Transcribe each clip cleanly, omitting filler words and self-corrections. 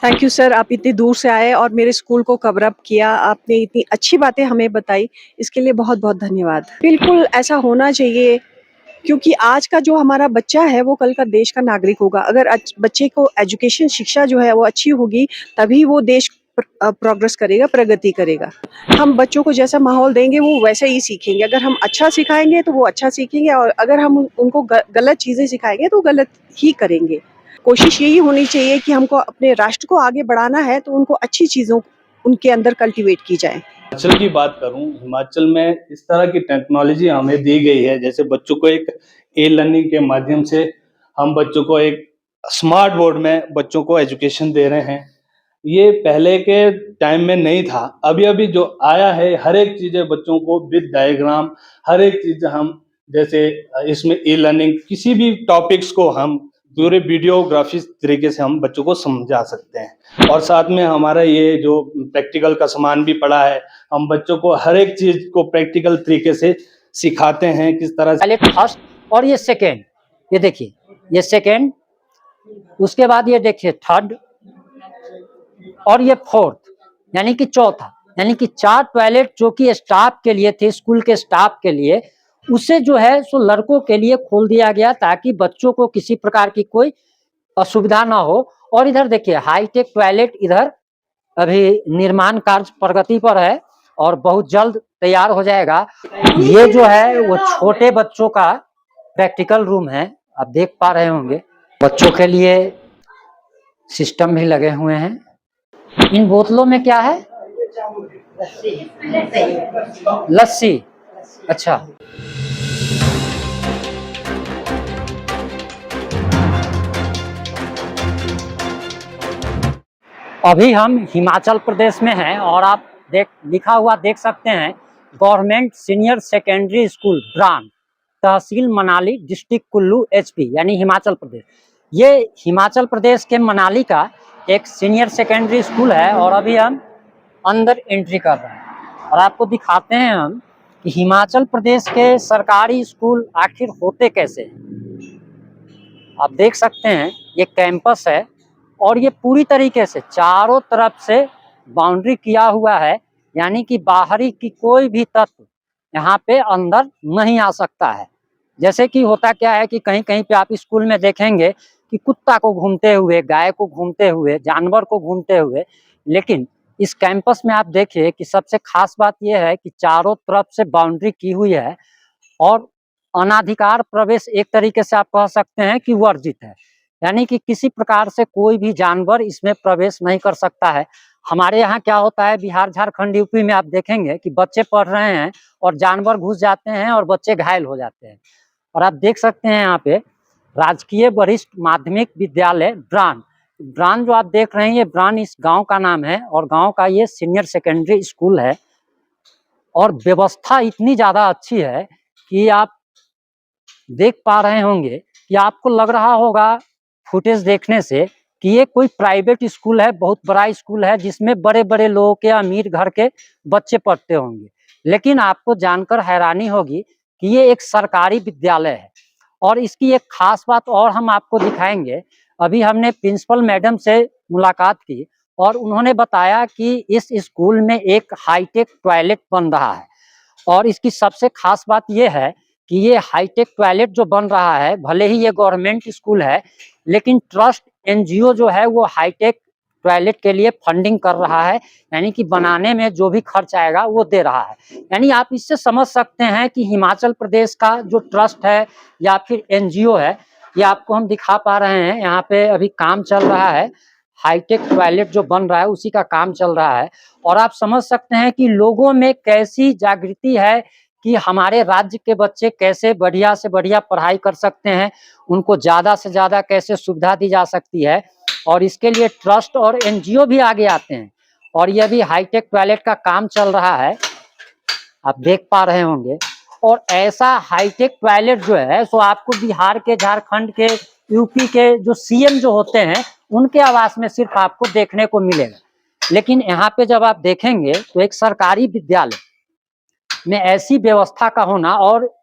Thank you sir, आप इतनी दूर से आए और मेरे स्कूल को कवर अप किया। आपने इतनी अच्छी बातें हमें बताई, इसके लिए बहुत-बहुत धन्यवाद। बिल्कुल ऐसा होना चाहिए क्योंकि आज का जो हमारा बच्चा है वो कल का देश का नागरिक होगा। अगर बच्चे को एजुकेशन शिक्षा जो है वो अच्छी होगी, तभी वो देश प्रोग्रेस करेगा, प्रगति करेगा। हम बच्चों को जैसा माहौल देंगे वो वैसे ही सीखेंगे। अगर हम अच्छा सिखाएँगे तो वो अच्छा सीखेंगे और अगर हम उनको गलत चीज़ें सिखाएँगे तो गलत ही करेंगे। कोशिश यही होनी चाहिए कि हमको अपने राष्ट्र को आगे बढ़ाना है तो उनको अच्छी चीज़ों उनके अंदर कल्टीवेट की जाए। हिमाचल की बात करूं, हिमाचल में इस तरह की टेक्नोलॉजी हमें दी गई है, जैसे बच्चों को एक ई लर्निंग के माध्यम से हम बच्चों को एक स्मार्ट बोर्ड में बच्चों को एजुकेशन दे रहे हैं। ये पहले के टाइम में नहीं था। अभी अभी जो आया है, हर एक चीज़ें बच्चों को विद डायग्राम, हर एक चीज़ हम जैसे इसमें ई लर्निंग किसी भी टॉपिक्स को हम पूरे वीडियोग्राफी तरीके से हम बच्चों को समझा सकते हैं। और साथ में हमारा ये जो प्रैक्टिकल का सामान भी पड़ा है, हम बच्चों को हर एक चीज़ को प्रैक्टिकल तरीके से सिखाते हैं किस तरह से। पहले फर्स्ट और ये सेकेंड, ये देखिए ये सेकेंड, उसके बाद ये देखिए थर्ड और ये फोर्थ, यानी कि चौथा, यानी कि 4 टॉयलेट जो कि स्टाफ के लिए थे, स्कूल के स्टाफ के लिए, उसे जो है सो लड़कों के लिए खोल दिया गया ताकि बच्चों को किसी प्रकार की कोई असुविधा ना हो। और इधर देखिए हाईटेक टॉयलेट इधर अभी निर्माण कार्य प्रगति पर है और बहुत जल्द तैयार हो जाएगा। ये जो है वो छोटे बच्चों का प्रैक्टिकल रूम है, आप देख पा रहे होंगे। बच्चों के लिए सिस्टम भी लगे हुए हैं। इन बोतलों में क्या है? लस्सी। अच्छा, अभी हम हिमाचल प्रदेश में हैं और आप लिखा हुआ देख सकते हैं government senior secondary school Bran, tehsil Manali, district Kullu, HP, यानी हिमाचल प्रदेश। ये हिमाचल प्रदेश के मनाली का एक सीनियर सेकेंडरी स्कूल है और अभी हम अंदर एंट्री कर रहे हैं और आपको दिखाते हैं हम कि हिमाचल प्रदेश के सरकारी स्कूल आखिर होते कैसे हैं। आप देख सकते हैं ये कैंपस है और ये पूरी तरीके से चारों तरफ से बाउंड्री किया हुआ है, यानी कि बाहरी की कोई भी तत्व यहाँ पे अंदर नहीं आ सकता है। जैसे कि होता क्या है कि कहीं कहीं पे आप स्कूल में देखेंगे कि कुत्ता को घूमते हुए, गाय को घूमते हुए, जानवर को घूमते हुए, लेकिन इस कैंपस में आप देखिए कि सबसे खास बात यह है कि चारों तरफ से बाउंड्री की हुई है और अनाधिकार प्रवेश एक तरीके से आप कह सकते हैं कि वर्जित है, यानी कि किसी प्रकार से कोई भी जानवर इसमें प्रवेश नहीं कर सकता है। हमारे यहाँ क्या होता है, बिहार, झारखंड, यूपी में आप देखेंगे कि बच्चे पढ़ रहे हैं और जानवर घुस जाते हैं और बच्चे घायल हो जाते हैं। और आप देख सकते हैं यहाँ पे राजकीय वरिष्ठ माध्यमिक विद्यालय ब्रान, ब्रान जो आप देख रहे हैं ये ब्रान इस गांव का नाम है और गांव का ये सीनियर सेकेंडरी स्कूल है। और व्यवस्था इतनी ज्यादा अच्छी है कि आप देख पा रहे होंगे कि आपको लग रहा होगा फुटेज देखने से कि ये कोई प्राइवेट स्कूल है, बहुत बड़ा स्कूल है जिसमें बड़े बड़े लोगों के, अमीर घर के बच्चे पढ़ते होंगे। लेकिन आपको जानकर हैरानी होगी कि ये एक सरकारी विद्यालय है। और इसकी एक खास बात और हम आपको दिखाएंगे। अभी हमने प्रिंसिपल मैडम से मुलाकात की और उन्होंने बताया कि इस स्कूल में एक हाईटेक टॉयलेट बन रहा है और इसकी सबसे खास बात यह है कि ये हाईटेक टॉयलेट जो बन रहा है, भले ही ये गवर्नमेंट स्कूल है, लेकिन ट्रस्ट एनजीओ जो है वो हाईटेक टॉयलेट के लिए फंडिंग कर रहा है, यानी कि बनाने में जो भी खर्च आएगा वो दे रहा है। यानी आप इससे समझ सकते हैं कि हिमाचल प्रदेश का जो ट्रस्ट है या फिर एनजीओ है, ये आपको हम दिखा पा रहे हैं। यहाँ पे अभी काम चल रहा है, हाईटेक टॉयलेट जो बन रहा है उसी का काम चल रहा है। और आप समझ सकते हैं कि लोगों में कैसी जागृति है कि हमारे राज्य के बच्चे कैसे बढ़िया से बढ़िया पढ़ाई कर सकते हैं, उनको ज़्यादा से ज़्यादा कैसे सुविधा दी जा सकती है। और इसके लिए ट्रस्ट और एनजीओ भी आगे आते हैं और ये भी हाईटेक टॉयलेट का काम चल रहा है, आप देख पा रहे होंगे। और ऐसा हाईटेक टॉयलेट जो है सो आपको बिहार के, झारखंड के, यूपी के जो सीएम जो होते हैं उनके आवास में सिर्फ आपको देखने को मिलेगा। लेकिन यहाँ पे जब आप देखेंगे तो एक सरकारी विद्यालय में ऐसी व्यवस्था का होना, और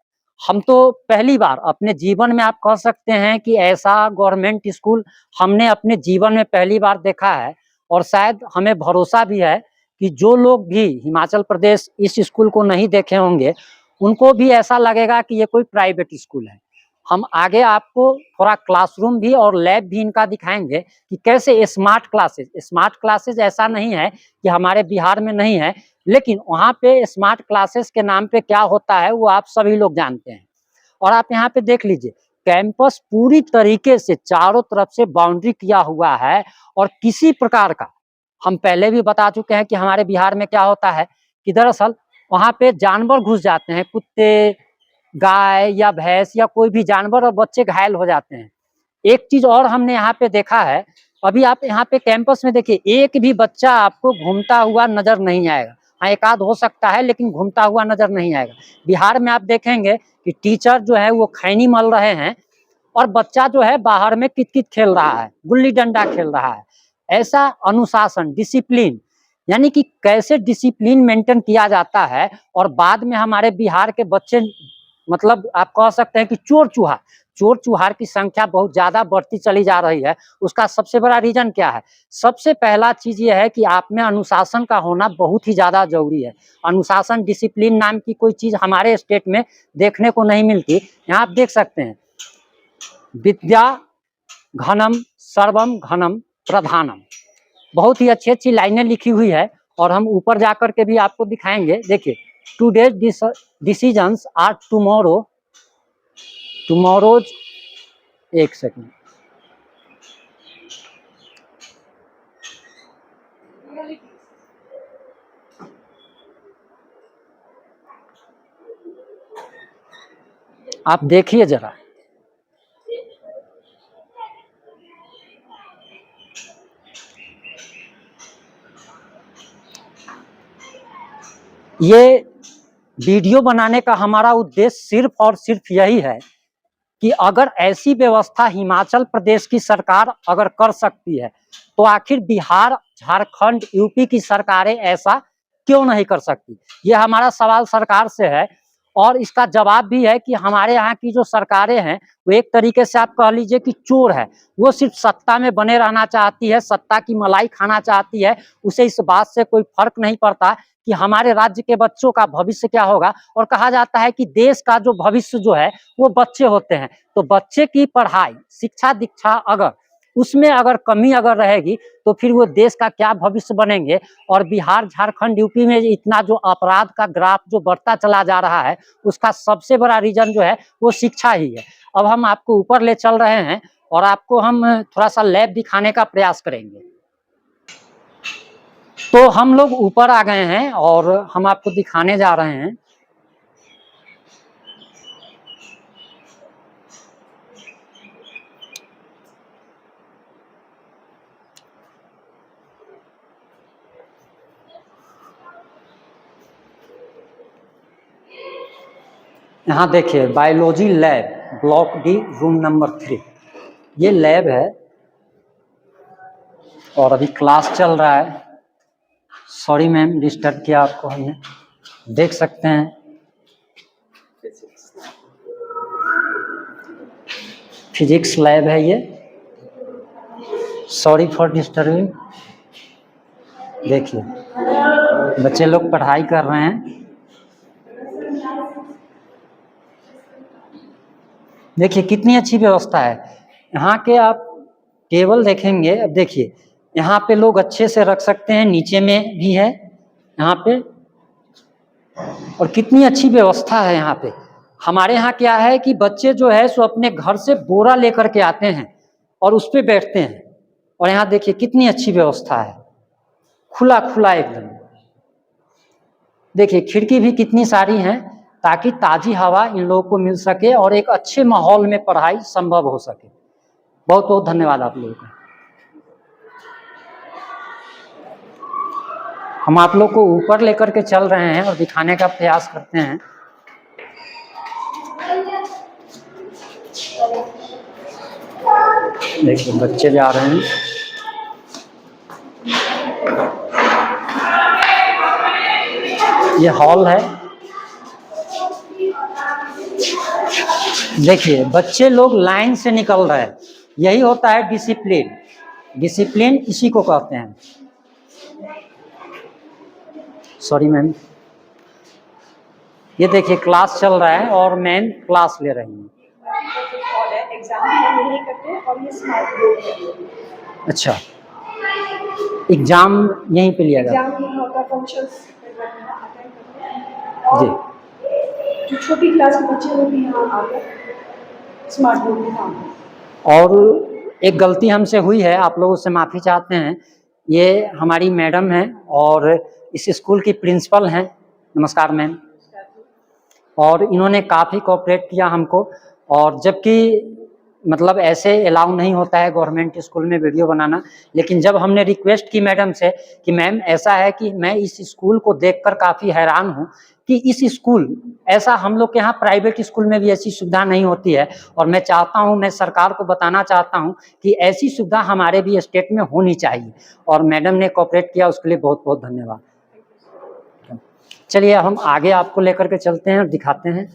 हम तो पहली बार अपने जीवन में आप कह सकते हैं कि ऐसा गवर्नमेंट स्कूल हमने अपने जीवन में पहली बार देखा है। और शायद हमें भरोसा भी है कि जो लोग भी हिमाचल प्रदेश इस स्कूल को नहीं देखे होंगे उनको भी ऐसा लगेगा कि ये कोई प्राइवेट स्कूल है। हम आगे आपको थोड़ा क्लासरूम भी और लैब भी इनका दिखाएंगे कि कैसे स्मार्ट क्लासेज ऐसा नहीं है कि हमारे बिहार में नहीं है, लेकिन वहाँ पे स्मार्ट क्लासेस के नाम पे क्या होता है वो आप सभी लोग जानते हैं। और आप यहाँ पे देख लीजिए, कैंपस पूरी तरीके से चारों तरफ से बाउंड्री किया हुआ है और किसी प्रकार का, हम पहले भी बता चुके हैं कि हमारे बिहार में क्या होता है कि दरअसल वहाँ पे जानवर घुस जाते हैं, कुत्ते, गाय या भैंस या कोई भी जानवर, और बच्चे घायल हो जाते हैं। एक चीज और हमने यहाँ पे देखा है, अभी आप यहाँ पे कैंपस में देखिए, एक भी बच्चा आपको घूमता हुआ नजर नहीं आएगा। हाँ, एक आध हो सकता है लेकिन घूमता हुआ नजर नहीं आएगा। बिहार में आप देखेंगे कि टीचर जो है वो खैनी मल रहे हैं और बच्चा जो है बाहर में कित-कित खेल रहा है, गुल्ली डंडा खेल रहा है। ऐसा अनुशासन, डिसिप्लिन, यानी कि कैसे डिसिप्लिन मेंटेन किया जाता है। और बाद में हमारे बिहार के बच्चे, मतलब आप कह सकते हैं कि चोर चुहार की संख्या बहुत ज्यादा बढ़ती चली जा रही है। उसका सबसे बड़ा रीजन क्या है? सबसे पहला चीज ये है कि आप में अनुशासन का होना बहुत ही ज्यादा जरूरी है। अनुशासन, डिसिप्लिन नाम की कोई चीज हमारे स्टेट में देखने को नहीं मिलती। यहाँ आप देख सकते हैं, विद्या घनम सर्वम घनम प्रधानम, बहुत ही अच्छी अच्छी लाइनें लिखी हुई है। और हम ऊपर जाकर के भी आपको दिखाएंगे। देखिए, टुडेज डिसीजंस आर टुमारोज, एक सेकंड, आप देखिए जरा, ये वीडियो बनाने का हमारा उद्देश्य सिर्फ और सिर्फ यही है कि अगर ऐसी व्यवस्था हिमाचल प्रदेश की सरकार अगर कर सकती है तो आखिर बिहार, झारखंड, यूपी की सरकारें ऐसा क्यों नहीं कर सकती? ये हमारा सवाल सरकार से है। और इसका जवाब भी है कि हमारे यहाँ की जो सरकारें हैं वो एक तरीके से आप कह लीजिए कि चोर है। वो सिर्फ सत्ता में बने रहना चाहती है, सत्ता की मलाई खाना चाहती है। उसे इस बात से कोई फर्क नहीं पड़ता कि हमारे राज्य के बच्चों का भविष्य क्या होगा। और कहा जाता है कि देश का जो भविष्य जो है वो बच्चे होते हैं। तो बच्चे की पढ़ाई, शिक्षा दीक्षा अगर उसमें अगर कमी अगर रहेगी तो फिर वो देश का क्या भविष्य बनेंगे। और बिहार, झारखंड, यूपी में इतना जो अपराध का ग्राफ जो बढ़ता चला जा रहा है उसका सबसे बड़ा रीजन जो है वो शिक्षा ही है। अब हम आपको ऊपर ले चल रहे हैं और आपको हम थोड़ा सा लैब दिखाने का प्रयास करेंगे। तो हम लोग ऊपर आ गए हैं और हम आपको दिखाने जा रहे हैं। यहाँ देखिए, biology lab, block D, room number 3, ये लैब है और अभी क्लास चल रहा है। सॉरी मैम, डिस्टर्ब किया आपको हमने। देख सकते हैं फिजिक्स लैब है ये। Sorry for disturbing. देखिए, बच्चे लोग पढ़ाई कर रहे हैं। देखिए कितनी अच्छी व्यवस्था है। यहाँ के आप टेबल देखेंगे, अब देखिए यहाँ पे लोग अच्छे से रख सकते हैं, नीचे में भी है यहाँ पे। और कितनी अच्छी व्यवस्था है यहाँ पे। हमारे यहाँ क्या है कि बच्चे जो है सो अपने घर से बोरा लेकर के आते हैं और उस पे बैठते हैं। और यहाँ देखिए कितनी अच्छी व्यवस्था है, खुला खुला एकदम। देखिए खिड़की भी कितनी सारी हैं ताकि ताजी हवा इन लोगों को मिल सके और एक अच्छे माहौल में पढ़ाई संभव हो सके। बहुत बहुत धन्यवाद आप लोगों का। हम आप लोग को ऊपर लेकर के चल रहे हैं और दिखाने का प्रयास करते हैं। देखिए बच्चे जा रहे हैं। ये हॉल है। देखिए बच्चे लोग लाइन से निकल रहे हैं। यही होता है डिसिप्लिन। डिसिप्लिन इसी को कहते हैं। सॉरी मैम, ये देखिए क्लास चल रहा है और मैम क्लास ले रही हैं। अच्छा, एग्जाम यहीं पे लिया जाता जी। जो छोटी क्लास के बच्चे वो भी यहाँ आकर स्मार्ट बोर्ड में काम करते हैं। और एक गलती हमसे हुई है, आप लोगों से माफ़ी चाहते हैं। ये हमारी मैडम हैं और इस स्कूल की प्रिंसिपल हैं। नमस्कार मैम। और इन्होंने काफ़ी कोऑपरेट किया हमको, और जबकि मतलब ऐसे अलाउ नहीं होता है गवर्नमेंट स्कूल में वीडियो बनाना, लेकिन जब हमने रिक्वेस्ट की मैडम से कि मैम ऐसा है कि मैं इस स्कूल को देखकर काफ़ी हैरान हूँ कि इस स्कूल ऐसा, हम लोग के यहाँ प्राइवेट स्कूल में भी ऐसी सुविधा नहीं होती है, और मैं चाहता हूँ, मैं सरकार को बताना चाहता हूँ कि ऐसी सुविधा हमारे भी स्टेट में होनी चाहिए, और मैडम ने कोऑपरेट किया, उसके लिए बहुत बहुत धन्यवाद। चलिए हम आगे आपको लेकर के चलते हैं और दिखाते हैं।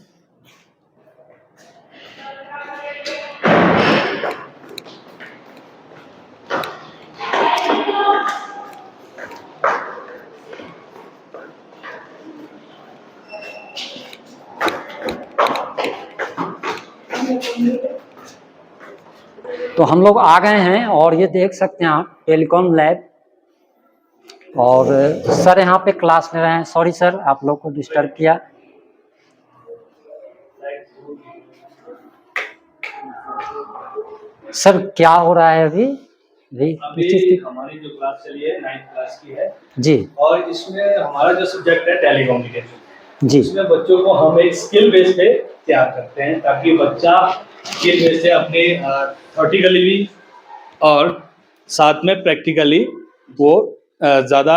तो हम लोग आ गए हैं और ये देख सकते हैं आप टेलीकॉम लैब, और सर यहाँ पे क्लास ले रहे हैं। सॉरी सर, आप लोग को डिस्टर्ब किया। सर क्या हो रहा है अभी? अभी हमारी जो क्लास चली है 9th क्लास की है जी, और इसमें हमारा जो सब्जेक्ट है टेलीकम्युनिकेशन जी, इसमें बच्चों को हम एक स्किल बेस पे तैयार करते हैं, ताकि बच्चा स्किल बेस से अपने थ्योरेटिकली भी और साथ में प्रैक्टिकली वो ज़्यादा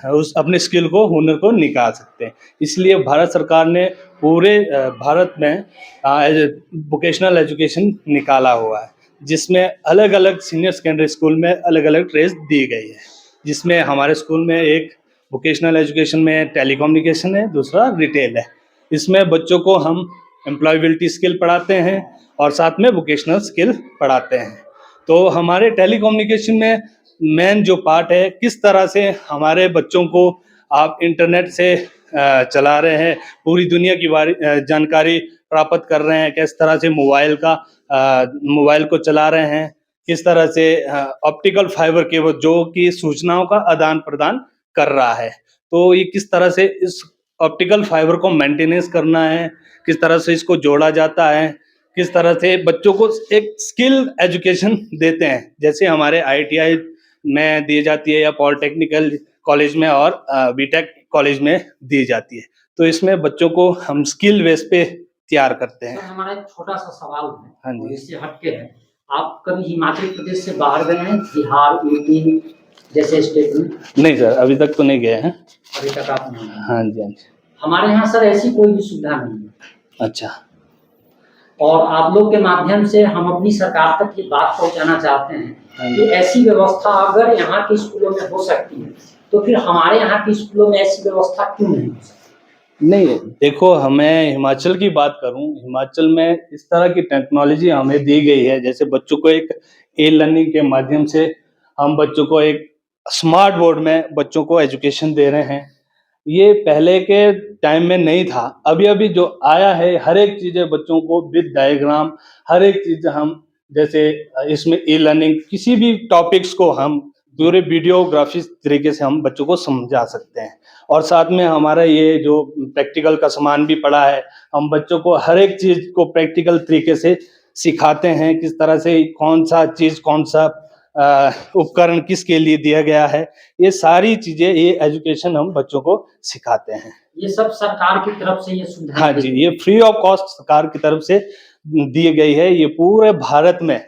उस अपने स्किल को, हुनर को निकाल सकते हैं। इसलिए भारत सरकार ने पूरे भारत में वोकेशनल एजुकेशन निकाला हुआ है, जिसमें अलग अलग सीनियर सेकेंडरी स्कूल में अलग अलग ट्रेड दी गई है, जिसमें हमारे स्कूल में एक वोकेशनल एजुकेशन में टेलीकम्युनिकेशन है, दूसरा रिटेल है। इसमें बच्चों को हम एम्प्लॉयबिलिटी स्किल पढ़ाते हैं और साथ में वोकेशनल स्किल पढ़ाते हैं। तो हमारे टेलीकम्युनिकेशन में मेन जो पार्ट है, किस तरह से हमारे बच्चों को आप इंटरनेट से चला रहे हैं, पूरी दुनिया की जानकारी प्राप्त कर रहे हैं, किस तरह से मोबाइल को चला रहे हैं, किस तरह से ऑप्टिकल फाइबर केबल जो कि सूचनाओं का आदान प्रदान कर रहा है, तो ये किस तरह से इस ऑप्टिकल फाइबर को मेंटेनेंस करना है, किस तरह से इसको जोड़ा जाता है, किस तरह से बच्चों को एक स्किल एजुकेशन देते हैं, जैसे हमारे ITI में दी जाती है या पॉलिटेक्निकल कॉलेज में और बीटेक कॉलेज में दी जाती है। तो इसमें बच्चों को हम स्किल बेस पे तैयार करते हैं। हमारा एक छोटा सा सवाल है, हाँ जी। इससे हटके है, आप कभी हिमाचल प्रदेश से बाहर गए हैं, बिहार, यूपी जैसे स्टेट में? नहीं सर, अभी तक तो नहीं गए हैं। अभी तक आप नहीं गए? हाँ जी, हाँ जी। हमारे यहाँ सर ऐसी कोई भी सुविधा नहीं है। अच्छा। और आप लोग के माध्यम से हम अपनी सरकार तक ये बात पहुंचाना चाहते हैं कि ऐसी व्यवस्था अगर यहाँ के स्कूलों में हो सकती है, तो फिर हमारे यहाँ के स्कूलों में ऐसी व्यवस्था क्यों नहीं हो सकती? नहीं, देखो, हमें हिमाचल की बात करूं, हिमाचल में इस तरह की टेक्नोलॉजी हमें दी गई है, जैसे बच्चों को एक लर्निंग के माध्यम से हम बच्चों को एक स्मार्ट बोर्ड में बच्चों को एजुकेशन दे रहे हैं। ये पहले के टाइम में नहीं था, अभी अभी जो आया है, हर एक चीज़ें बच्चों को विद डायग्राम, हर एक चीज़ हम, जैसे इसमें लर्निंग, किसी भी टॉपिक्स को हम पूरे वीडियोग्राफी तरीके से हम बच्चों को समझा सकते हैं। और साथ में हमारा ये जो प्रैक्टिकल का सामान भी पड़ा है, हम बच्चों को हर एक चीज़ को प्रैक्टिकल तरीके से सिखाते हैं, किस तरह से कौन सा चीज़, कौन सा उपकरण किसके लिए दिया गया है, ये सारी चीज़ें, ये एजुकेशन हम बच्चों को सिखाते हैं। ये सब सरकार की तरफ से ये सुविधा? हाँ जी, ये फ्री ऑफ कॉस्ट सरकार की तरफ से दी गई है। ये पूरे भारत में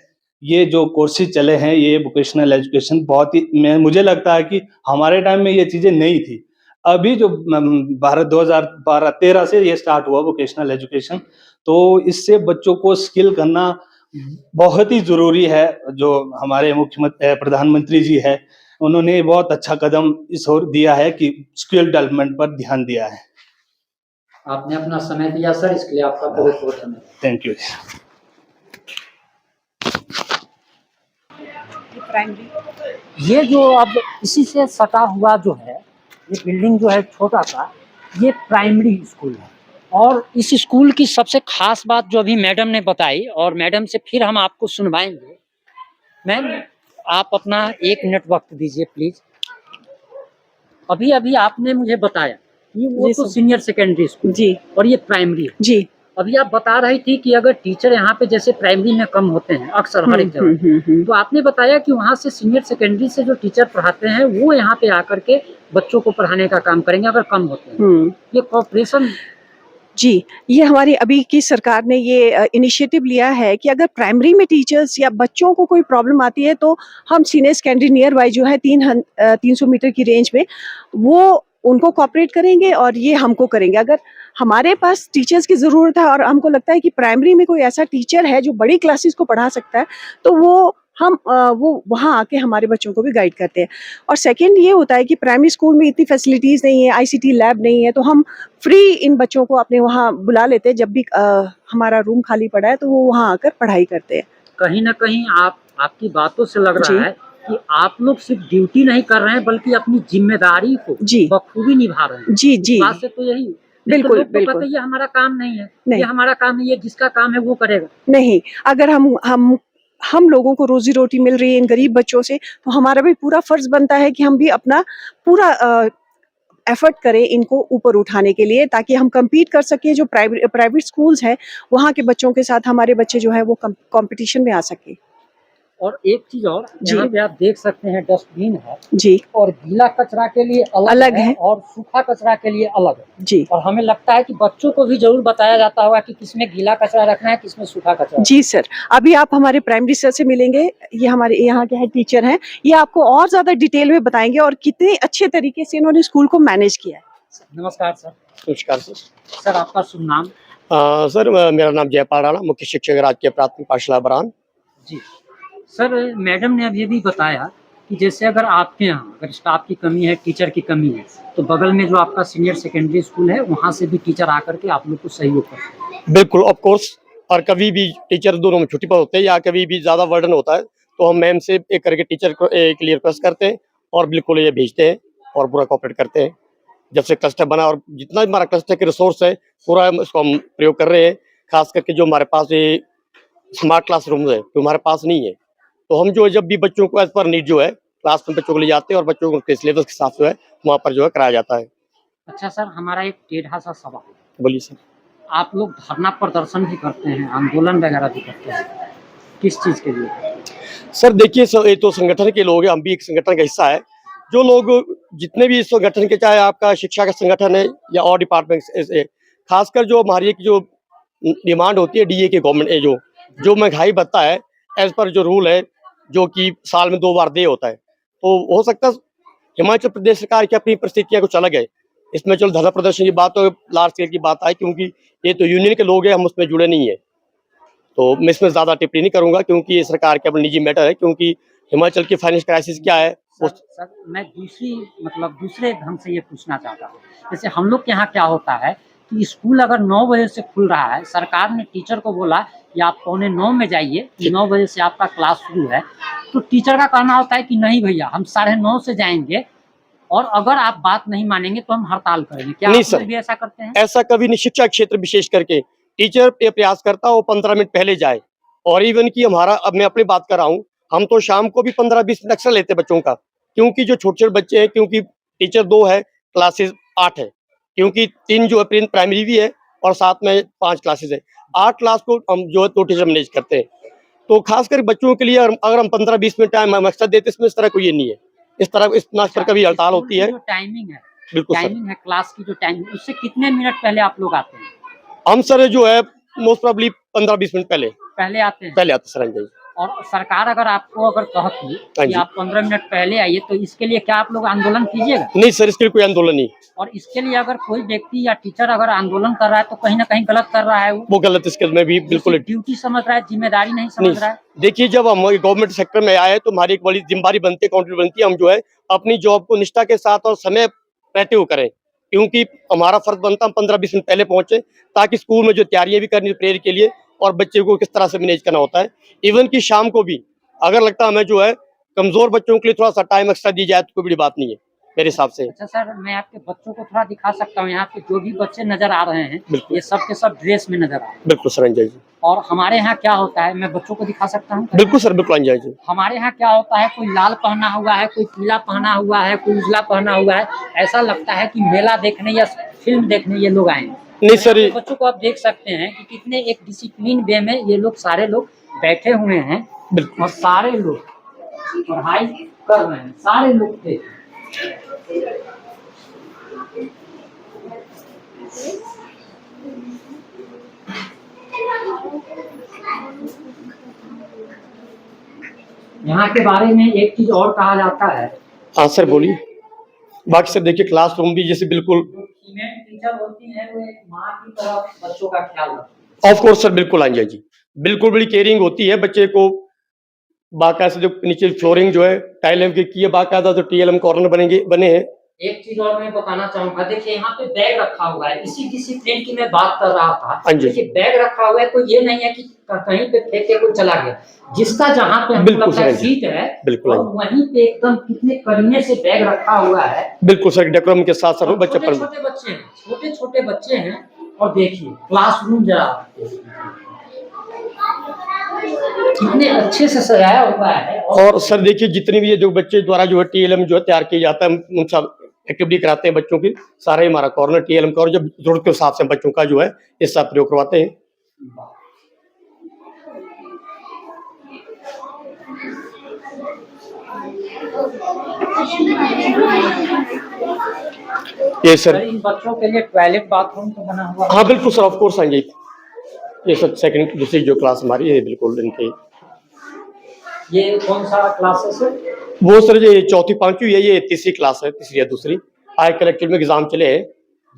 ये जो कोर्सेज चले हैं, ये वोकेशनल एजुकेशन बहुत ही, मुझे लगता है कि हमारे टाइम में ये चीज़ें नहीं थी। अभी जो भारत 2012-13 से ये स्टार्ट हुआ वोकेशनल एजुकेशन, तो इससे बच्चों को स्किल करना बहुत ही ज़रूरी है। जो हमारे प्रधानमंत्री जी है, उन्होंने बहुत अच्छा कदम इस ओर दिया है कि स्किल डेवलपमेंट पर ध्यान दिया है। आपने अपना समय दिया सर, इसके लिए आपका बहुत बहुत धन्यवाद। Thank you. प्राइमरी ये जो अब इसी से सटा हुआ जो है, ये बिल्डिंग जो है छोटा सा, ये प्राइमरी स्कूल है। और इस स्कूल की सबसे खास बात जो अभी मैडम ने बताई, और मैडम से फिर हम आपको सुनवाएंगे। मैम, आप अपना 1 मिनट वक्त दीजिए प्लीज। अभी अभी आपने मुझे बताया कि वो जी तो सर। सीनियर सेकेंडरी स्कूल जी और ये प्राइमरी है। जी। अभी आप बता रही थी कि अगर टीचर यहाँ पे जैसे प्राइमरी में कम होते हैं अक्सर हर एक जगह, तो आपने बताया कि वहाँ से सीनियर सेकेंडरी से जो टीचर पढ़ाते हैं वो यहाँ पे आकर के बच्चों को पढ़ाने का काम करेंगे अगर कम होते हैं। ये कॉपरेशन। जी, ये हमारी अभी की सरकार ने ये इनिशिएटिव लिया है कि अगर प्राइमरी में टीचर्स या बच्चों को कोई प्रॉब्लम आती है तो हम सीनियर सेकेंडरी नियर बाय जो है 300 मीटर की रेंज में वो उनको कोऑपरेट करेंगे और ये हमको करेंगे। अगर हमारे पास टीचर्स की ज़रूरत है और हमको लगता है कि प्राइमरी में कोई ऐसा टीचर है जो बड़ी क्लासेस को पढ़ा सकता है, तो वो वहाँ आके हमारे बच्चों को भी गाइड करते हैं। और सेकंड ये होता है कि प्राइमरी स्कूल में इतनी फैसिलिटीज़ नहीं है, आईसीटी लैब नहीं है, तो हम फ्री इन बच्चों को अपने वहाँ बुला लेते हैं। जब भी हमारा रूम खाली पड़ा है तो वो वहाँ आकर पढ़ाई करते हैं। कहीं ना कहीं आपकी बातों से लग जी। रहा है कि आप लोग सिर्फ ड्यूटी नहीं कर रहे हैं बल्कि अपनी जिम्मेदारी को जी। बखूबी निभा रहे हैं। जी, इस जी। बात से तो यही बिल्कुल, लोग तो बिल्कुल। कहते हैं ये हमारा काम नहीं है, नहीं। ये हमारा काम नहीं है, जिसका काम है वो करेगा। नहीं, अगर हम लोगों को रोज़ी-रोटी मिल रही है इन गरीब बच्चों से, तो हमारा भी पूरा फ़र्ज़ बनता है कि हम भी अपना पूरा एफ़र्ट करें इनको ऊपर उठाने के लिए, ताकि हम कम्पीट कर सकें। जो प्राइवेट स्कूल्स हैं, वहाँ के बच्चों के साथ हमारे बच्चे जो हैं वो कॉम्पिटिशन में आ सकें। और एक चीज और, जी। यहाँ पे आप देख सकते हैं डस्टबिन है, जी, और गीला कचरा के लिए अलग है है। और सूखा कचरा के लिए अलग है। जी। और हमें लगता है कि बच्चों को भी जरूर बताया जाता होगा कि किसमें गीला कचरा रखना है, किसमें सूखा कचरा। जी सर, अभी आप हमारे प्राइमरी सर से मिलेंगे, ये हमारे यहाँ के हेड टीचर हैं, ये आपको और ज़्यादा डिटेल में बताएँगे और कितने अच्छे तरीके से इन्होंने स्कूल को मैनेज किया है। नमस्कार सर। नमस्कार सर। सर आपका शुभ नाम? सर मेरा नाम जयपाल राणा, मुख्य शिक्षक राजकीय प्राथमिक पाठशाला बरान। जी सर, मैडम ने अभी भी बताया कि जैसे अगर आपके यहाँ अगर स्टाफ की कमी है, टीचर की कमी है, तो बगल में जो आपका सीनियर सेकेंडरी स्कूल है वहाँ से भी टीचर आकर के आप लोग को सहयोग करते हैं। बिल्कुल, ऑफ कोर्स। और कभी भी टीचर दोनों में छुट्टी पर होते हैं या कभी भी ज़्यादा बर्डन होता है तो हम मैम से एक करके टीचर को एक लिए रिक्वेस्ट करते हैं और बिल्कुल ये भेजते हैं और पूरा कोऑपरेट करते हैं। जब से क्लस्टर बना और जितना भी हमारा क्लस्टर के रिसोर्स है पूरा इसको हम प्रयोग कर रहे हैं। खास करके जो हमारे पास ये स्मार्ट क्लासरूम है जो हमारे पास नहीं है, तो हम जो है जब भी बच्चों को एज पर नीड जो है क्लास में बच्चों को ले जाते हैं और बच्चों को सिलेबस के हिसाब से है वहाँ पर जो है कराया जाता है। अच्छा सर, हमारा एक टेढ़ा सा सवाल है। बोलिए सर। आप लोग धरना प्रदर्शन भी करते हैं, आंदोलन वगैरह भी करते हैं, किस चीज़ के लिए? सर देखिए सर, ये तो संगठन के लोग हैं, हम भी एक संगठन का हिस्सा है। जो लोग जितने भी इस संगठन के, चाहे आपका शिक्षा का संगठन है या और डिपार्टमेंट से, खासकर जो हमारी एक जो डिमांड होती है डीए के गवर्नमेंट जो महंगाई भत्ता है एज पर जो रूल है जो कि साल में 2 बार दे होता है, तो हो सकता है हिमाचल प्रदेश सरकार की अपनी परिस्थितियाँ कुछ अलग है। इसमें चलो धरना प्रदर्शन की बात तो लार्ज स्केल की बात आए क्योंकि ये तो यूनियन के लोग हैं, हम उसमें जुड़े नहीं है, तो मैं इसमें ज़्यादा टिप्पणी नहीं करूंगा क्योंकि ये सरकार के अपने निजी मैटर है। क्योंकि हिमाचल की फाइनेंस क्राइसिस क्या है सर मैं दूसरे ढंग से ये पूछना चाहता हूँ। जैसे हम लोग के यहाँ क्या होता है कि स्कूल अगर 9 बजे से खुल रहा है, सरकार ने टीचर को बोला कि आप 8:45 में जाइए, 9 बजे से आपका क्लास शुरू है, तो टीचर का कहना होता है कि नहीं भैया हम 9:30 से जाएंगे और अगर आप बात नहीं मानेंगे तो हम हड़ताल करेंगे। क्या नहीं आप सर, लोग भी ऐसा करते हैं? ऐसा कभी नहीं। शिक्षा क्षेत्र विशेष करके टीचर ये प्रयास करता है वो 15 मिनट पहले जाए। और इवन कि हमारा, अब मैं अपनी बात कर रहा हूँ, हम तो शाम को भी 15-20 मिनट एक्स्ट्रा लेते हैं बच्चों का, क्योंकि जो छोटे छोटे बच्चे हैं, क्योंकि टीचर 2 है, क्लासेस 8 है, क्योंकि 3 जो है प्री प्राइमरी भी है और साथ में 5 क्लासेस है। 8 क्लास को हम जो है 2 टीचर मैनेज करते हैं। तो खासकर बच्चों के लिए अगर हम 15-20 मिनट टाइम हम एक्स्ट्रा देते, इसमें इस तरह कोई ये नहीं है। इस तरह इस नाच पर कभी हड़ताल होती है। जो टाइमिंग है, बिल्कुल सर। टाइमिंग है क्लास की, जो टाइमिंग, उससे कितने मिनट पहले आप लोग आते हैं? हम सर जो है मोस्ट प्रोबेबली 15-20 मिनट पहले आते हैं। पहले आते सर जी। और सरकार अगर आपको कहती हाँ कि जी। आप 15 मिनट पहले आइए, तो इसके लिए क्या आप लोग आंदोलन कीजिएगा? नहीं सर, इसके लिए कोई आंदोलन नहीं। और इसके लिए अगर कोई व्यक्ति या टीचर अगर आंदोलन कर रहा है तो कहीं ना कहीं गलत कर रहा है, वो गलत, इसके में भी बिल्कुल ड्यूटी समझ रहा है, जिम्मेदारी नहीं समझ रहा है। देखिए, जब हम गवर्नमेंट सेक्टर में आए तो हमारी एक बड़ी जिम्मेदारी बनती है, काउंटी बनती है, हम जो है अपनी जॉब को निष्ठा के साथ और समय रहते हुए करें, क्योंकि हमारा फर्ज बनता है हम 15-20 मिनट पहले पहुंचे ताकि स्कूल में जो तैयारियां भी करनी प्रेयर के लिए और बच्चे को किस तरह से मैनेज करना होता है। इवन कि शाम को भी अगर लगता है हमें जो है कमजोर बच्चों के लिए थोड़ा सा टाइम एक्स्ट्रा दी जाए तो कोई बड़ी बात नहीं है मेरे हिसाब से। अच्छा सर, मैं आपके बच्चों को थोड़ा दिखा सकता हूँ। यहाँ पे जो भी बच्चे नजर आ रहे हैं बिल्कुल। ये सब के सब ड्रेस में नजर आ रहे हैं। बिल्कुल सर अंजय जी। और हमारे यहाँ क्या होता है, मैं बच्चों को दिखा सकता हूँ। बिल्कुल सर, बिल्कुल अंजय जी। हमारे यहाँ क्या होता है, कोई लाल पहना हुआ है, कोई पीला पहना हुआ है, कोई उजला पहना हुआ है। ऐसा लगता है कि मेला देखने या फिल्म देखने ये लोग आए हैं। नहीं सर, यहाँ पे बच्चों को आप देख सकते हैं कि कितने एक डिसिप्लिन वे में ये लोग सारे लोग बैठे हुए हैं और सारे लोग पढ़ाई कर रहे हैं, सारे लोग थे। यहाँ के बारे में एक चीज और कहा जाता है। हाँ सर बोलिए। बाकी सर देखिए क्लासरूम भी जैसे बिल्कुल फीमेल टीचर होती है वो एक माँ की तरह बच्चों का ख्याल रखती ऑफ कोर्स सर, बिल्कुल अंजय जी, बिल्कुल बड़ी केयरिंग होती है बच्चे को। बाकायदा जो नीचे फ्लोरिंग जो है टाइल की है, बाकायदा जो टीएलएम कॉर्नर बने हैं। एक चीज और मैं बताना चाहूंगा, देखिए यहाँ पे बैग रखा हुआ है, इसी डिसिप्लिन की मैं बात कर रहा था। हाँ जी। देखिए बैग रखा हुआ है, कोई ये नहीं है कि कहीं पे फेंक के कोई चला गया। जिसका जहाँ पे हमको बिल्कुल लगता है सर, सीट है, बिल्कुल और वहीं पे एकदम कितने करीने से बैग रखा हुआ है। बिल्कुल सर, डेकोरम के साथ सर बच्चे छोटे छोटे बच्चे हैं, छोटे छोटे बच्चे हैं। और देखिए क्लासरूम जरा कितने अच्छे से सजाया हुआ है। और सर देखिए जितने भी ये जो बच्चे द्वारा जो है टीएलएम जो है तैयार किया जाता है, उन सब एक्टिविटी कराते हैं बच्चों की। सारा ही हमारा कॉर्नर टीएलएम का, और जब जरूरत के हिसाब से बच्चों का जो है ये सब प्रयोग करवाते हैं। ये सर इन बच्चों के लिए टॉयलेट बाथरूम तो बना हुआ है। हाँ बिल्कुल सर, ऑफ कोर्स अंजय। ये सर सेकंड दूसरी जो क्लास हमारी है बिल्कुल इनके। ये कौन सा क्लास है सर? वो सर ये चौथी पांचवी है, ये तीसरी क्लास है, तीसरी या दूसरी। आज कलेक्टिव में एग्जाम चले हैं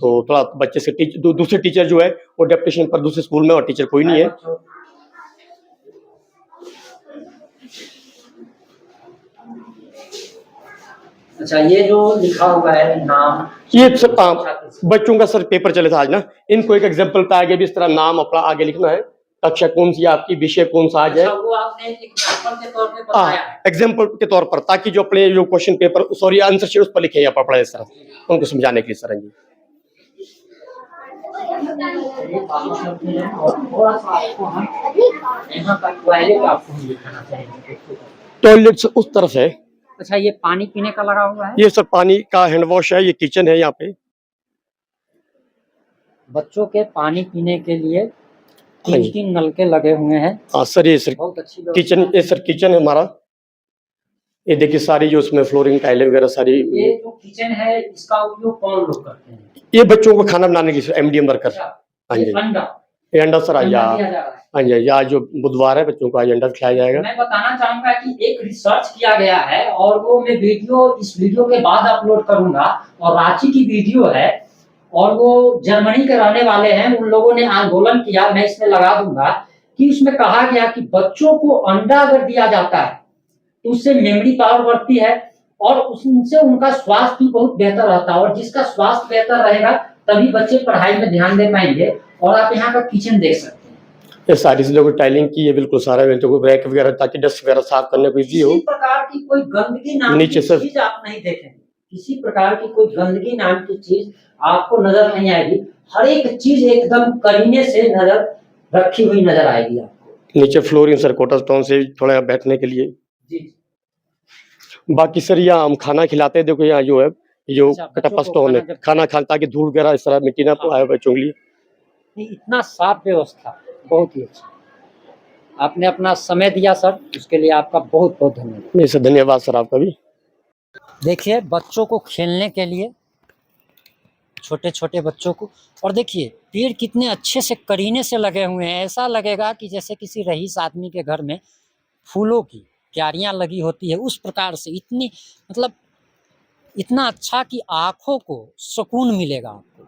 तो थोड़ा बच्चे से दूसरे टीचर जो है वो डेप्यूटेशन पर दूसरे स्कूल में, और टीचर कोई नहीं है। अच्छा, ये जो लिखा हुआ है नाम, ये सर बच्चों का सर पेपर चले था आज ना, इनको एक एग्जाम्पल पे आगे भी इस तरह नाम अपना आगे लिखना है, कक्षा कौन सी आपकी, विषय कौन सा आज है। वो आपने एक एग्जांपल के तौर पे बताया है। एग्जाम्पल के तौर पर, ताकि जो अपने जो question paper sorry answer sheet उस पर लिखे या पढ़े इस तरह उनको समझाने के लिए सर जी। टॉयलेट उस तरफ है। अच्छा, ये पानी पीने का लगा हुआ है। ये सर पानी का हैंड वॉश है, ये किचन है यहाँ पे। बच्चों के पानी पीने के लिए 3 नलके लगे हुए हैं। हाँ सर, ये सर बहुत अच्छी किचन, ये सर किचन है हमारा। ये देखिए सारी जो उसमें फ्लोरिंग टाइलें वगैरह सारी। ये जो किचन है इसका उपयोग कौन लोग करते हैं? ये बच्चों को खाना बनाने की एमडीएम वर्कर। हाँ जी, ये अंडा सर आज हाँ जी, आज जो बुधवार है बच्चों को आज अंडा खिलाया जाएगा। मैं बताना चाहूंगा कि एक रिसर्च किया गया है और वो मैं इस वीडियो के बाद अपलोड करूंगा। और रांची की वीडियो है और वो जर्मनी के रहने वाले हैं, उन लोगों ने आंदोलन किया, मैं इसमें लगा दूंगा कि उसमें कहा गया कि बच्चों को अंडा अगर दिया जाता है तो उससे मेमोरी पावर बढ़ती है और उससे उनका स्वास्थ्य भी बहुत बेहतर रहता है। और जिसका स्वास्थ्य बेहतर रहेगा तभी बच्चे पढ़ाई में ध्यान दे पाएंगे। और आप यहाँ का किचन देख सकते हैं, ये सारी चीजों को टाइलिंग की है बिल्कुल सारा, रैक वगैरह ताकि डस्ट वगैरह साफ करने को इजी हो। किसी प्रकार की कोई गंदगी नाम की चीज आप नहीं देखेंगे, किसी प्रकार की कोई गंदगी नाम की चीज आपको नजर नहीं आएगी। हर एक चीज एकदम करीने से नजर रखी हुई नजर आएगी आपको। नीचे फ्लोरिंग सर कोटा स्टोन से थोड़ा बैठने के लिए जी। बाकी सर यहाँ हम खाना खिलाते हैं, देखो यहाँ जो है जो कटप्पा स्टोन है, खाना खाना ताकि धूल वगैरह इस तरह मिट्टी ना आए बच्चों के लिए। इतना साफ व्यवस्था, बहुत ही अच्छा। आपने अपना समय दिया सर, उसके लिए आपका बहुत बहुत धन्यवाद। नहीं सर, धन्यवाद सर आपका भी। देखिए बच्चों को खेलने के लिए, छोटे छोटे बच्चों को, और देखिए पेड़ कितने अच्छे से करीने से लगे हुए हैं। ऐसा लगेगा कि जैसे किसी रईस आदमी के घर में फूलों की क्यारियां लगी होती है, उस प्रकार से इतनी मतलब इतना अच्छा कि आंखों को सुकून मिलेगा आपको।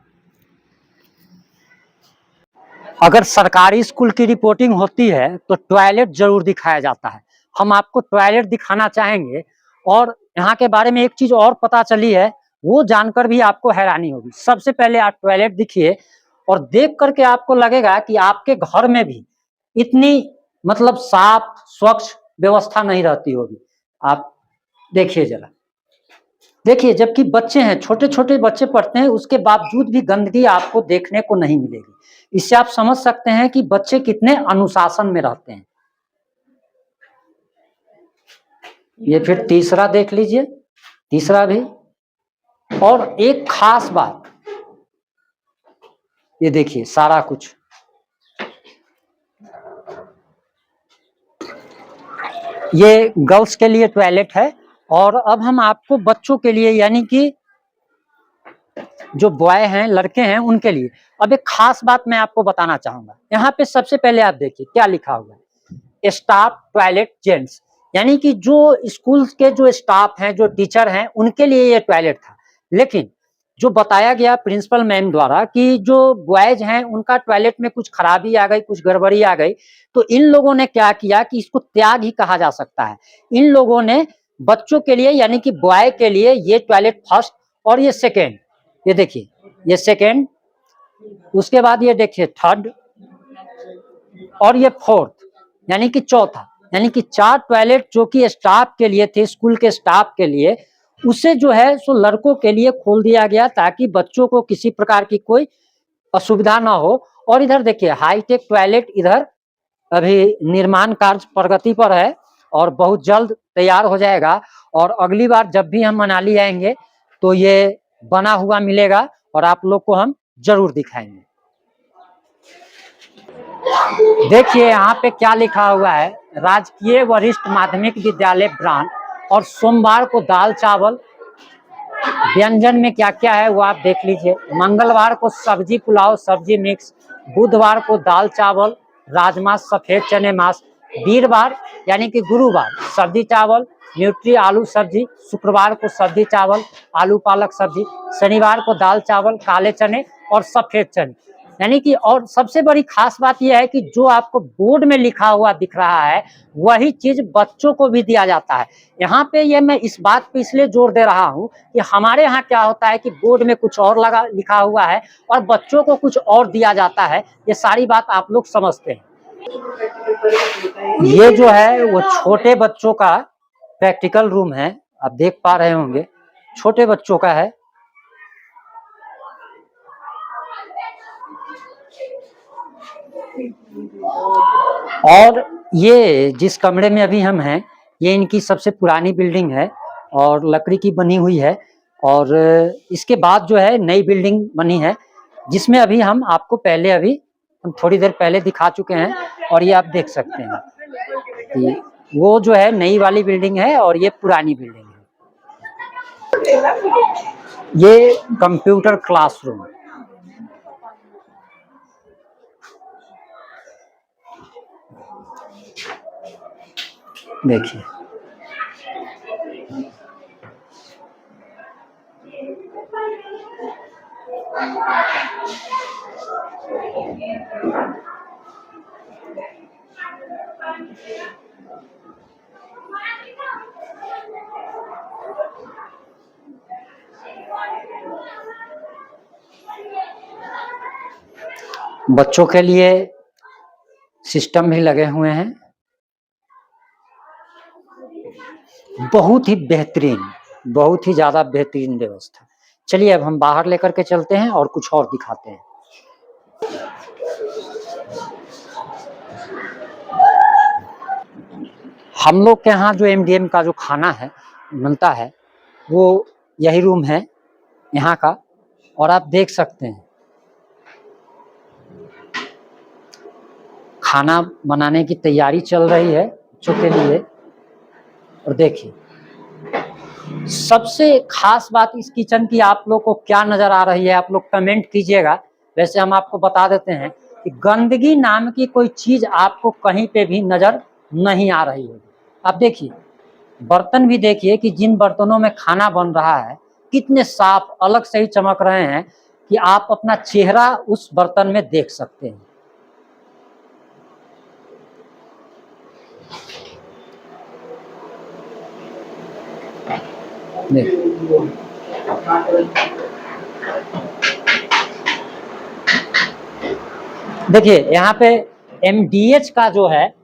अगर सरकारी स्कूल की रिपोर्टिंग होती है तो टॉयलेट जरूर दिखाया जाता है। हम आपको टॉयलेट दिखाना चाहेंगे। और यहाँ के बारे में एक चीज और पता चली है, वो जानकर भी आपको हैरानी होगी। सबसे पहले आप टॉयलेट देखिए और देख करके आपको लगेगा कि आपके घर में भी इतनी मतलब साफ स्वच्छ व्यवस्था नहीं रहती होगी। आप देखिए जरा, देखिए, जबकि बच्चे हैं, छोटे छोटे बच्चे पढ़ते हैं, उसके बावजूद भी गंदगी आपको देखने को नहीं मिलेगी। इससे आप समझ सकते हैं कि बच्चे कितने अनुशासन में रहते हैं। ये फिर तीसरा देख लीजिए, तीसरा भी। और एक खास बात, ये देखिए सारा कुछ, ये गर्ल्स के लिए टॉयलेट है। और अब हम आपको बच्चों के लिए, यानी कि जो बॉय हैं, लड़के हैं, उनके लिए अब एक खास बात मैं आपको बताना चाहूंगा। यहाँ पे सबसे पहले आप देखिए क्या लिखा हुआ है, स्टाफ टॉयलेट जेंट्स, यानी कि जो स्कूल के जो स्टाफ हैं, जो टीचर हैं, उनके लिए ये टॉयलेट था। लेकिन जो बताया गया प्रिंसिपल मैम द्वारा कि जो बॉयज हैं उनका टॉयलेट में कुछ खराबी आ गई, कुछ गड़बड़ी आ गई, तो इन लोगों ने क्या किया कि इसको त्याग ही कहा जा सकता है। इन लोगों ने बच्चों के लिए, यानी कि बॉय के लिए ये टॉयलेट फर्स्ट और ये सेकेंड, ये देखिए ये सेकेंड, उसके बाद ये देखिए थर्ड, और ये फोर्थ, यानी कि चौथा, यानी कि 4 टॉयलेट जो कि स्टाफ के लिए थे, स्कूल के स्टाफ के लिए, उसे जो है सो लड़कों के लिए खोल दिया गया ताकि बच्चों को किसी प्रकार की कोई असुविधा ना हो। और इधर देखिए हाईटेक टॉयलेट, इधर अभी निर्माण कार्य प्रगति पर है और बहुत जल्द तैयार हो जाएगा। और अगली बार जब भी हम मनाली आएंगे तो ये बना हुआ मिलेगा और आप लोग को हम जरूर दिखाएंगे। देखिए यहाँ पे क्या लिखा हुआ है, राजकीय वरिष्ठ माध्यमिक विद्यालय ब्रांड। और सोमवार को दाल चावल, व्यंजन में क्या क्या है वो आप देख लीजिए। मंगलवार को सब्जी पुलाव, सब्जी मिक्स। बुधवार को दाल चावल, राजमा, सफेद चने मांस। वीरवार यानी कि गुरुवार सब्जी चावल, न्यूट्री आलू सब्जी। शुक्रवार को सब्जी चावल, आलू पालक सब्जी। शनिवार को दाल चावल, काले चने और सफेद चने, यानी कि। और सबसे बड़ी खास बात यह है कि जो आपको बोर्ड में लिखा हुआ दिख रहा है वही चीज बच्चों को भी दिया जाता है। यहाँ पे ये मैं इस बात पे इसलिए जोर दे रहा हूँ कि हमारे यहाँ क्या होता है कि बोर्ड में कुछ और लिखा हुआ है और बच्चों को कुछ और दिया जाता है। ये सारी बात आप लोग समझते हैं। ये जो है वो छोटे बच्चों का प्रैक्टिकल रूम है, आप देख पा रहे होंगे, छोटे बच्चों का है। और ये जिस कमरे में अभी हम हैं, ये इनकी सबसे पुरानी बिल्डिंग है और लकड़ी की बनी हुई है। और इसके बाद जो है नई बिल्डिंग बनी है, जिसमें अभी हम आपको पहले अभी हम थोड़ी देर पहले दिखा चुके हैं। और ये आप देख सकते हैं कि वो जो है नई वाली बिल्डिंग है और ये पुरानी बिल्डिंग है। ये कंप्यूटर क्लासरूम है। देखिए बच्चों के लिए सिस्टम भी लगे हुए हैं, बहुत ही बेहतरीन, बहुत ही ज्यादा बेहतरीन व्यवस्था। चलिए अब हम बाहर लेकर के चलते हैं और कुछ और दिखाते हैं। हम लोग के यहाँ जो एमडीएम का जो खाना है मिलता है वो यही रूम है यहाँ का। और आप देख सकते हैं खाना बनाने की तैयारी चल रही है बच्चों के लिए। और देखिए सबसे खास बात इस किचन की आप लोग को क्या नजर आ रही है, आप लोग कमेंट कीजिएगा। वैसे हम आपको बता देते हैं कि गंदगी नाम की कोई चीज आपको कहीं पे भी नजर नहीं आ रही होगी। आप देखिए बर्तन भी देखिए कि जिन बर्तनों में खाना बन रहा है कितने साफ अलग से ही चमक रहे हैं कि आप अपना चेहरा उस बर्तन में देख सकते हैं। देखिए यहाँ पे एमडीएच का जो है,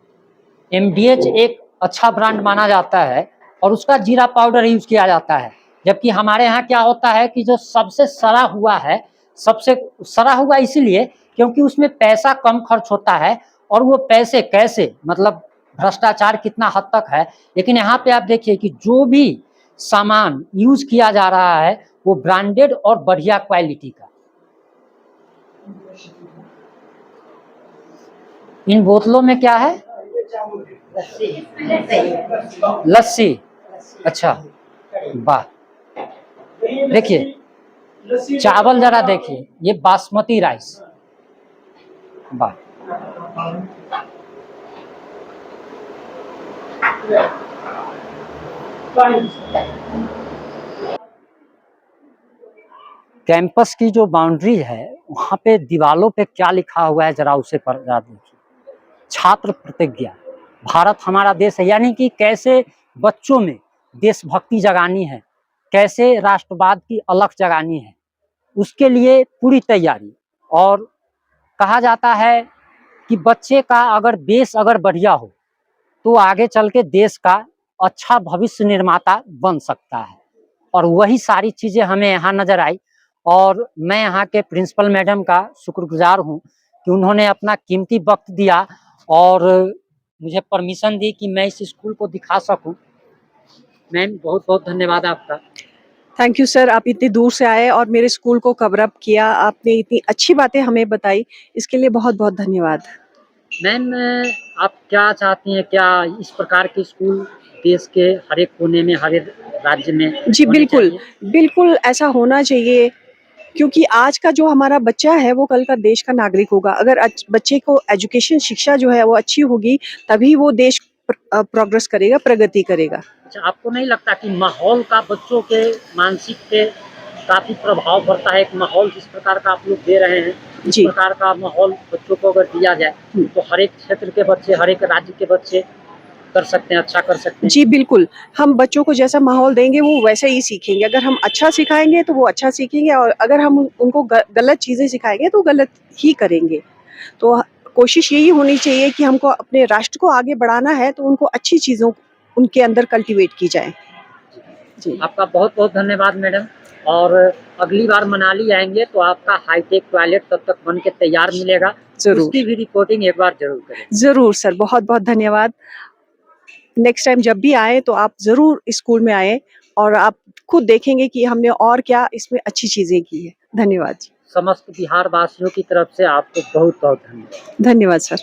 एमडीएच एक अच्छा ब्रांड माना जाता है और उसका जीरा पाउडर यूज किया जाता है। जबकि हमारे यहाँ क्या होता है कि जो सबसे सड़ा हुआ है, सबसे सड़ा हुआ इसीलिए क्योंकि उसमें पैसा कम खर्च होता है, और वो पैसे कैसे, मतलब भ्रष्टाचार कितना हद तक है। लेकिन यहाँ पे आप देखिए कि जो भी सामान यूज किया जा रहा है वो ब्रांडेड और बढ़िया क्वालिटी का। इन बोतलों में क्या है? लस्सी। अच्छा, वाह। देखिए चावल जरा देखिए, ये बासमती राइस, वाह। कैंपस की जो बाउंड्री है वहाँ पे दीवालों पे क्या लिखा हुआ है जरा उसे जरा देखिए। छात्र प्रतिज्ञा, भारत हमारा देश है, यानी कि कैसे बच्चों में देशभक्ति जगानी है, कैसे राष्ट्रवाद की अलख जगानी है, उसके लिए पूरी तैयारी। और कहा जाता है कि बच्चे का अगर बेस अगर बढ़िया हो तो आगे चल के देश का अच्छा भविष्य निर्माता बन सकता है। और वही सारी चीज़ें हमें यहाँ नजर आई, और मैं यहाँ के प्रिंसिपल मैडम का शुक्रगुजार हूँ कि उन्होंने अपना कीमती वक्त दिया और मुझे परमिशन दी कि मैं इस स्कूल को दिखा सकूं। मैम बहुत बहुत धन्यवाद आपका। थैंक यू सर, आप इतनी दूर से आए और मेरे स्कूल को कवर अप किया, आपने इतनी अच्छी बातें हमें बताई, इसके लिए बहुत बहुत धन्यवाद। मैम आप क्या चाहती हैं, क्या इस प्रकार के स्कूल देश के हर एक कोने में, हर एक राज्य में जी होने बिल्कुल, चाहिए? बिल्कुल ऐसा होना चाहिए, क्योंकि आज का जो हमारा बच्चा है वो कल का देश का नागरिक होगा। अगर बच्चे को एजुकेशन शिक्षा जो है वो अच्छी होगी, तभी वो देश प्रोग्रेस करेगा, प्रगति करेगा। अच्छा, आपको नहीं लगता कि माहौल का बच्चों के मानसिक पे काफी प्रभाव पड़ता है? एक माहौल जिस प्रकार का आप लोग दे रहे हैं, इस जी। प्रकार का माहौल बच्चों को अगर दिया जाए तो हर एक क्षेत्र के बच्चे, हर एक राज्य के बच्चे कर सकते हैं, अच्छा कर सकते हैं। जी बिल्कुल, हम बच्चों को जैसा माहौल देंगे वो वैसे ही सीखेंगे। अगर हम अच्छा सिखाएंगे तो वो अच्छा सीखेंगे, और अगर हम उनको गलत चीज़ें सिखाएंगे तो गलत ही करेंगे। तो कोशिश यही होनी चाहिए कि हमको अपने राष्ट्र को आगे बढ़ाना है, तो उनको अच्छी चीज़ों उनके अंदर कल्टीवेट की जाए। जी। आपका बहुत बहुत धन्यवाद मैडम। और अगली बार मनाली आएंगे तो आपका हाईटेक टॉयलेट तब तक बन के तैयार मिलेगा, ज़रूर। उसकी भी रिपोर्टिंग एक बार जरूर करें। ज़रूर सर, बहुत बहुत धन्यवाद। नेक्स्ट टाइम जब भी आए तो आप ज़रूर इस स्कूल में आए, और आप खुद देखेंगे कि हमने और क्या इसमें अच्छी चीज़ें की है। धन्यवाद जी। समस्त बिहार वासियों की तरफ से आपको बहुत बहुत धन्यवाद। धन्यवाद सर।